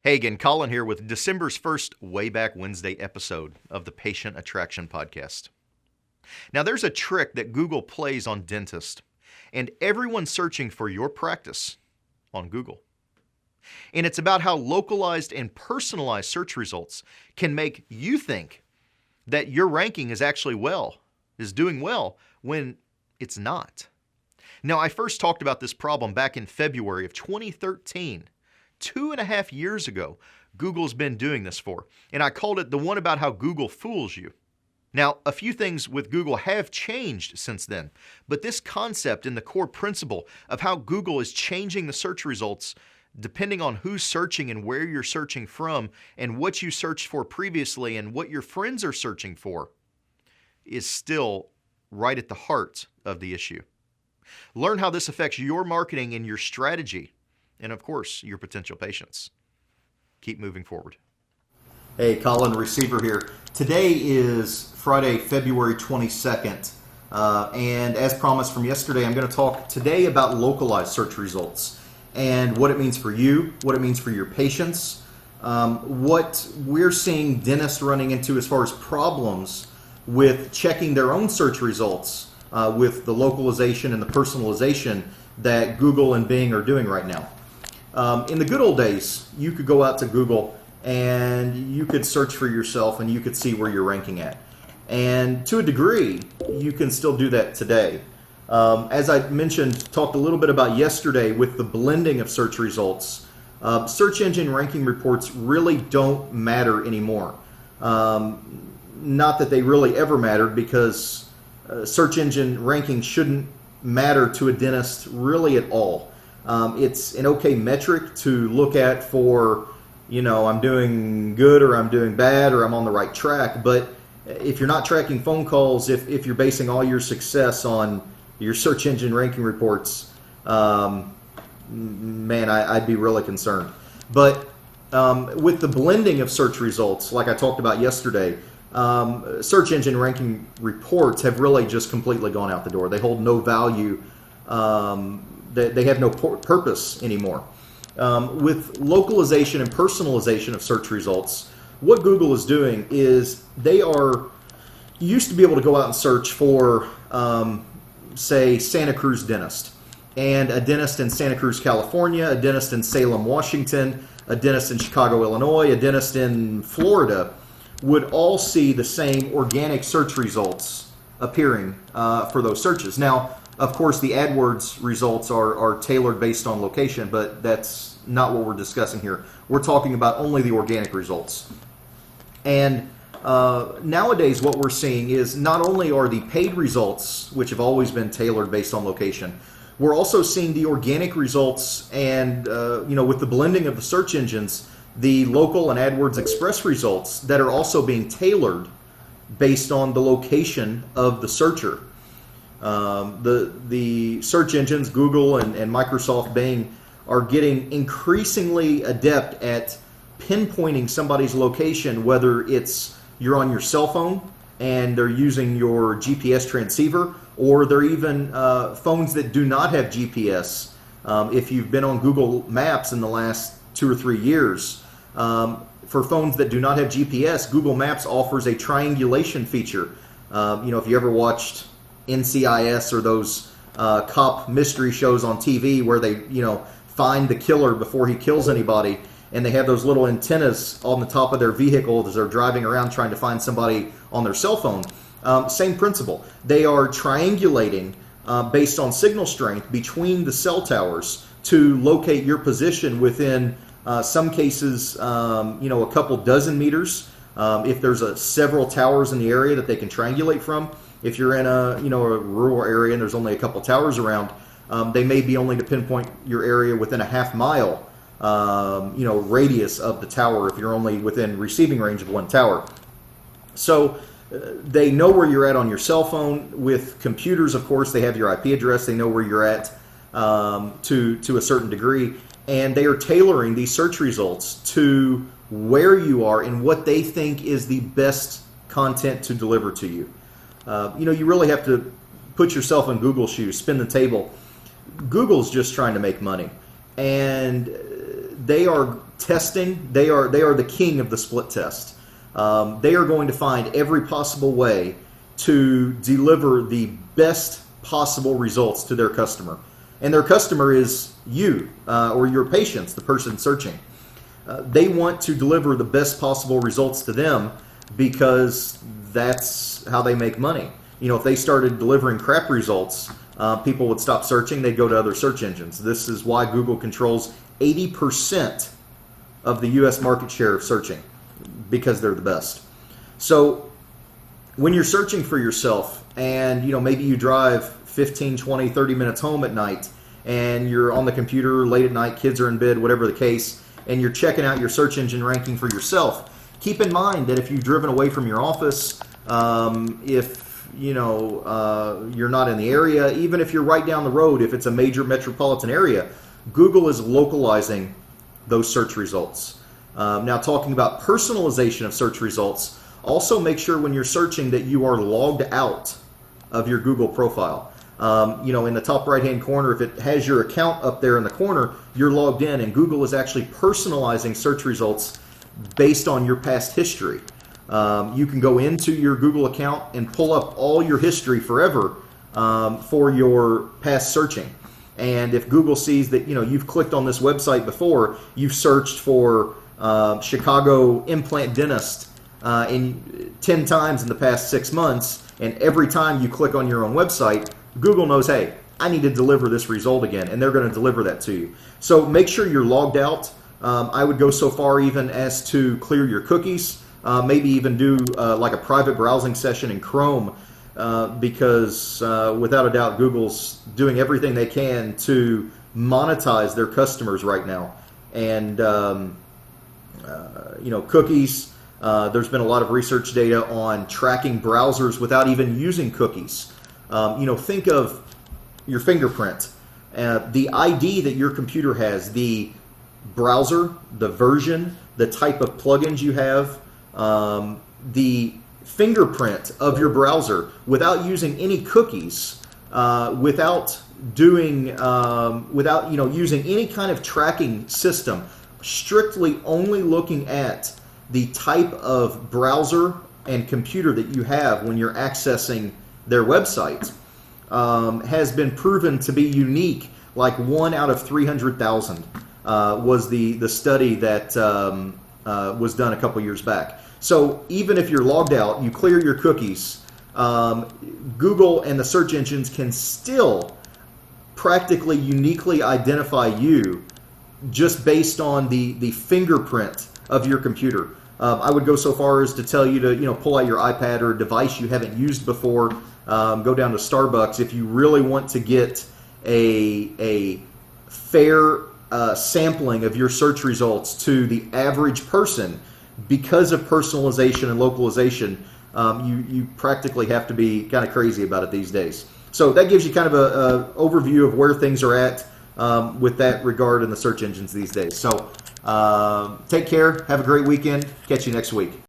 Hey again, Colin here with December's first Way Back Wednesday episode of the Patient Attraction Podcast. Now, there's a trick that Google plays on dentists and everyone searching for your practice on Google. And it's about how localized and personalized search results can make you think that your ranking is doing well when it's not. Now, I first talked about this problem back in February of 2013. 2.5 years ago, Google's been doing this for, and I called it the one about how Google fools you. Now, a few things with Google have changed since then, but this concept and the core principle of how Google is changing the search results depending on who's searching and where you're searching from and what you searched for previously and what your friends are searching for is still right at the heart of the issue. Learn how this affects your marketing and your strategy, and of course, your potential patients. Keep moving forward. Hey, Colin, Receiver here. Today is Friday, February 22nd, and as promised from yesterday, I'm going to talk today about localized search results and what it means for you, what it means for your patients, what we're seeing dentists running into as far as problems with checking their own search results with the localization and the personalization that Google and Bing are doing right now. In the good old days, you could go out to Google and you could search for yourself and you could see where you're ranking at. And to a degree, you can still do that today. As I mentioned, talked a little bit about yesterday with the blending of search results. Search engine ranking reports really don't matter anymore. Not that they really ever mattered, because search engine ranking shouldn't matter to a dentist really at all. It's an okay metric to look at for, I'm doing good or I'm doing bad or I'm on the right track. But if you're not tracking phone calls, if you're basing all your success on your search engine ranking reports, man, I'd be really concerned. But with the blending of search results, like I talked about yesterday, search engine ranking reports have really just completely gone out the door. They hold no value. They have no purpose anymore. With localization and personalization of search results, what Google is doing is you used to be able to go out and search for, say, Santa Cruz dentist, and a dentist in Santa Cruz, California, a dentist in Salem, Washington, a dentist in Chicago, Illinois, a dentist in Florida would all see the same organic search results appearing for those searches. Now, of course, the AdWords results are tailored based on location, but that's not what we're discussing here. We're talking about only the organic results. And nowadays, what we're seeing is not only are the paid results, which have always been tailored based on location, we're also seeing the organic results and, with the blending of the search engines, the local and AdWords Express results that are also being tailored based on the location of the searcher. The search engines, Google and Microsoft Bing, are getting increasingly adept at pinpointing somebody's location, whether it's you're on your cell phone and they're using your GPS transceiver, or they're even phones that do not have GPS. If you've been on Google Maps in the last 2 or 3 years, for phones that do not have GPS, Google Maps offers a triangulation feature. If you ever watched NCIS or those cop mystery shows on TV where they, find the killer before he kills anybody, and they have those little antennas on the top of their vehicle as they're driving around trying to find somebody on their cell phone. Same principle. They are triangulating based on signal strength between the cell towers to locate your position within some cases, a couple dozen meters. If there's several towers in the area that they can triangulate from. If you're in a rural area and there's only a couple towers around, they may be only to pinpoint your area within a half mile, radius of the tower if you're only within receiving range of one tower. So they know where you're at on your cell phone. With computers, of course, they have your IP address. They know where you're at to a certain degree, and they are tailoring these search results to where you are and what they think is the best content to deliver to you. You really have to put yourself in Google's shoes, spin the table. Google's just trying to make money, and they are testing. They are the king of the split test. They are going to find every possible way to deliver the best possible results to their customer. And their customer is you or your patients, the person searching. They want to deliver the best possible results to them because that's how they make money. If they started delivering crap results, people would stop searching. They'd go to other search engines. This is why Google controls 80% of the U.S. market share of searching, because they're the best. So when you're searching for yourself and maybe you drive 15, 20, 30 minutes home at night and you're on the computer late at night, kids are in bed, whatever the case, and you're checking out your search engine ranking for yourself, keep in mind that if you've driven away from your office, if you're not in the area, even if you're right down the road, if it's a major metropolitan area, Google is localizing those search results. Now, talking about personalization of search results, also make sure when you're searching that you are logged out of your Google profile. In the top right-hand corner, if it has your account up there in the corner, you're logged in, and Google is actually personalizing search results based on your past history. You can go into your Google account and pull up all your history forever for your past searching. And if Google sees that you've clicked on this website before, you've searched for Chicago implant dentist in 10 times in the past 6 months, and every time you click on your own website, Google knows, hey, I need to deliver this result again, and they're going to deliver that to you. So make sure you're logged out. I would go so far even as to clear your cookies, maybe even do like a private browsing session in Chrome, because without a doubt, Google's doing everything they can to monetize their customers right now. And cookies. There's been a lot of research data on tracking browsers without even using cookies. Think of your fingerprint, the ID that your computer has, the browser, the version, the type of plugins you have, the fingerprint of your browser without using any cookies, without using any kind of tracking system, strictly only looking at the type of browser and computer that you have when you're accessing their website, has been proven to be unique. Like 1 out of 300,000 was the study that was done a couple years back. So even if you're logged out, you clear your cookies, Google and the search engines can still practically uniquely identify you just based on the fingerprint of your computer. I would go so far as to tell you to pull out your iPad or a device you haven't used before. Go down to Starbucks if you really want to get a fair sampling of your search results to the average person. Because of personalization and localization, you practically have to be kind of crazy about it these days. So that gives you kind of a overview of where things are at with that regard in the search engines these days. So take care. Have a great weekend. Catch you next week.